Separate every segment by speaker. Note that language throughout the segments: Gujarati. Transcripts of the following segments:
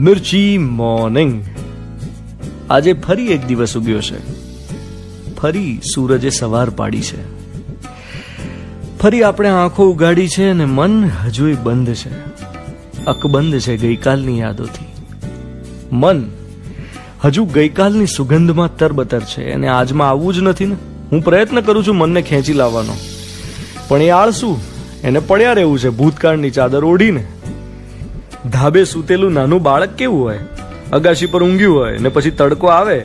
Speaker 1: મિર્ચી મોર્નિંગ. આજે ફરી એક દિવસ ઉગ્યો છે, ફરી સૂરજે સવાર પાડી છે, ફરી આપણે આંખો ઉગાડી છે અને મન હજુય બંધ છે, અકબંધ છે ગઈકાલની યાદોથી. મન હજુ ગઈકાલની સુગંધમાં તરબતર છે અને આજમાં આવવું જ નથી ને. હું પ્રયત્ન કરું છું મનને ખેંચી લાવવાનો, પણ એ આળસુ, એને પડ્યા રહેવું છે ભૂતકાળની ચાદર ઓઢીને. ધાબે સૂતેલું નાનું બાળક કેવું હોય, અગાશી પર ઊંઘ્યું હોય ને પછી તડકો આવે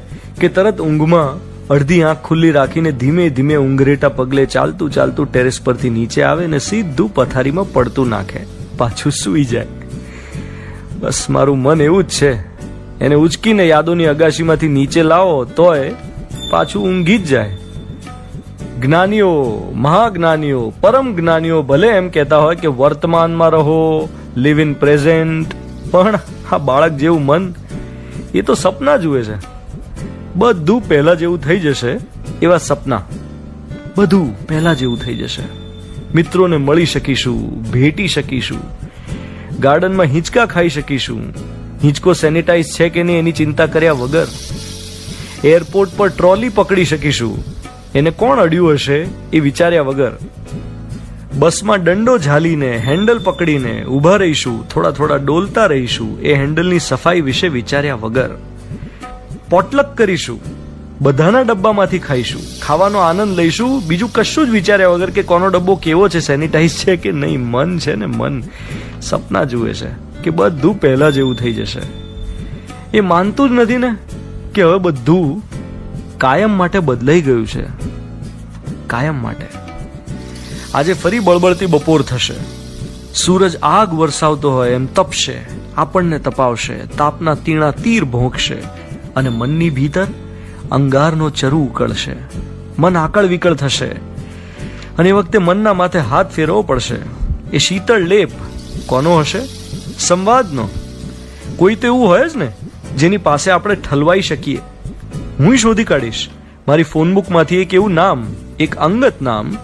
Speaker 1: કે તરત ઊંઘમાં અડધી આંખ ખુલ્લી રાખીને ધીમે ધીમે ઊંઘરેટા પગલે ચાલતું ચાલતું ટેરેસ પરથી નીચે આવે ને સીધું પથારીમાં પડતું નાખે, પાછું સૂઈ જાય. બસ મારું મન એવું જ છે. એને ઉચકીને યાદોની અગાશીમાંથી નીચે લાવો તોય પાછું ઊંઘી જ જાય. જ્ઞાનીઓ, મહાજ્ઞાનીઓ, પરમ જ્ઞાનીઓ ભલે એમ કહેતા હોય કે વર્તમાનમાં રહો, લિવ ઇન પ્રેઝન્ટ, પણ આ બાળક જેવું મન એ તો સપના જુએ છે. બધું પહેલા જેવું થઈ જશે એવા સપના, બધું પહેલા જેવું થઈ જશે. મિત્રોને મળી શકીશું, ભેટી શકીશું, ગાર્ડનમાં હિંચકા ખાઈ શકીશું, હિંચકો સેનિટાઈઝ છે કે નહીં એની ચિંતા કર્યા વગર. એરપોર્ટ પર ટ્રોલી પકડી શકીશું, એને કોણ અડ્યું હશે એ વિચાર્યા વગર. બસમાં દંડો ઝાલીને હેન્ડલ પકડીને ઊભા રહીશું, થોડા થોડા ડોલતા રહીશું એ હેન્ડલની સફાઈ વિશે વિચાર્યા વગર. પોટલક કરીશું, બધાના ડબ્બામાંથી ખાઈશું, ખાવાનો આનંદ લઈશું, બીજું કશું જ વિચાર્યા વગર કે કોનો ડબ્બો કેવો છે, સેનિટાઈઝ છે કે નહીં. મન છે ને મન સપના જુએ છે કે બધું પહેલા જેવું થઈ જશે. એ માનતું જ નથી ને કે હવે બધું કાયમ માટે બદલાઈ ગયું છે, કાયમ માટે. આજે ફરી બળબળતી બપોર થશે, સૂરજ આગ વરસાવતો હોય એમ તપશે, આપણને તપાવશે, તાપના તીણા તીર ભોંકશે અને મનની ભીતર અંગારનો ચરુ ઉકળશે. મન આકળ વિકળ થશે અને એ વખતે મનના માથે હાથ ફેરવવો પડશે. એ શીતળ લેપ કોનો હશે? સંવાદનો. કોઈ તો એવું હોય જ ને જેની પાસે આપણે ઠલવાઈ શકીએ. હું શોધી કાઢીશ મારી ફોનબુકમાંથી એક એવું નામ, એક અંગત નામ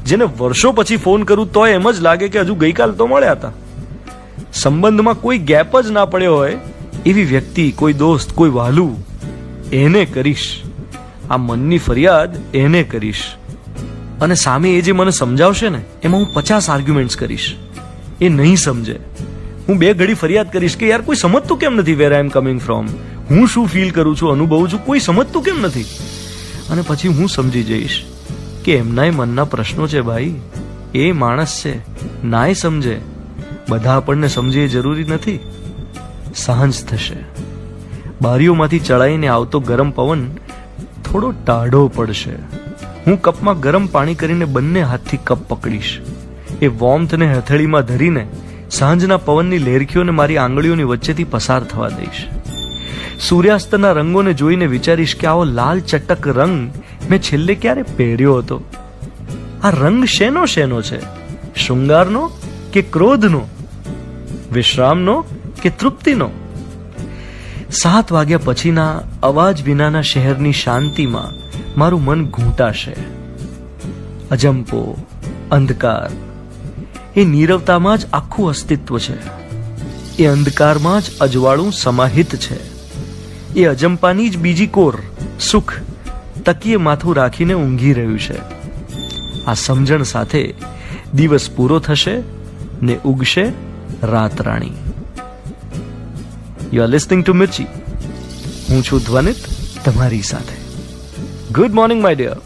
Speaker 1: જેને વર્ષો પછી ફોન કરું તોય એમ જ લાગે કે હજુ ગઈકાલ તો મળ્યા હતા. સંબંધમાં કોઈ ગેપ જ ના પડ્યો હોય એવી વ્યક્તિ, કોઈ દોસ્ત, કોઈ વહાલું, એને કરીશ. આ મનની ફરિયાદ એને કરીશ અને સામે એ જે મને સમજાવશે ને એમાં હું 50 આર્ગ્યુમેન્ટ્સ કરીશ. એ નહીં સમજે, હું 2 ઘડી ફરિયાદ કરીશ કે યાર કોઈ સમજતું કેમ નથી વેર આઈ એમ કમિંગ ફ્રોમ, હું શું ફીલ કરું છું, અનુભવું છું, કોઈ સમજતું કેમ નથી. અને પછી હું સમજી જઈશ કે એમનાય મનના પ્રશ્નો છે ભાઈ. એ માણસ છે, નાય સમજે. બધા આપણને સમજે એ જરૂરી નથી. સાંજ થશે, બારીઓમાંથી ચડાઈને આવતો ગરમ પવન થોડો ટાઢો પડશે. હું કપમાં ગરમ પાણી કરીને બંને હાથથી કપ પકડીશ. એ વોર્મથને હથેળીમાં ધરીને સાંજના પવનની લેરખીઓને મારી આંગળીઓની વચ્ચેથી પસાર થવા દઈશ. સૂર્યાસ્તના રંગોને જોઈને વિચારીશ કે આવો લાલ ચટક રંગ મેં છેલ્લે ક્યારે પહેર્યો હતો. આ રંગ શેનો શેનો છે? શૃંગારનો કે ક્રોધનો? વિશ્રામનો કે તૃપ્તિનો? 7 વાગ્યા પછીના અવાજ વિનાના શહેરની શાંતિમાં મારું મન ઘૂંટાશે. અજંપો, અંધકાર, એ નીરવતામાં જ આખું અસ્તિત્વ છે. એ અંધકારમાં જ અજવાળું સમાહિત છે. એ અજંપાની જ બીજી કોર, સુખ, તકીએ માથું રાખીને ઊંઘી રહ્યું છે. આ સમજણ સાથે દિવસ પૂરો થશે ને ઉગશે રાત રાણી. You are listening to Mirchi. હું છું ધ્વનિત તમારી સાથે. Good morning my dear.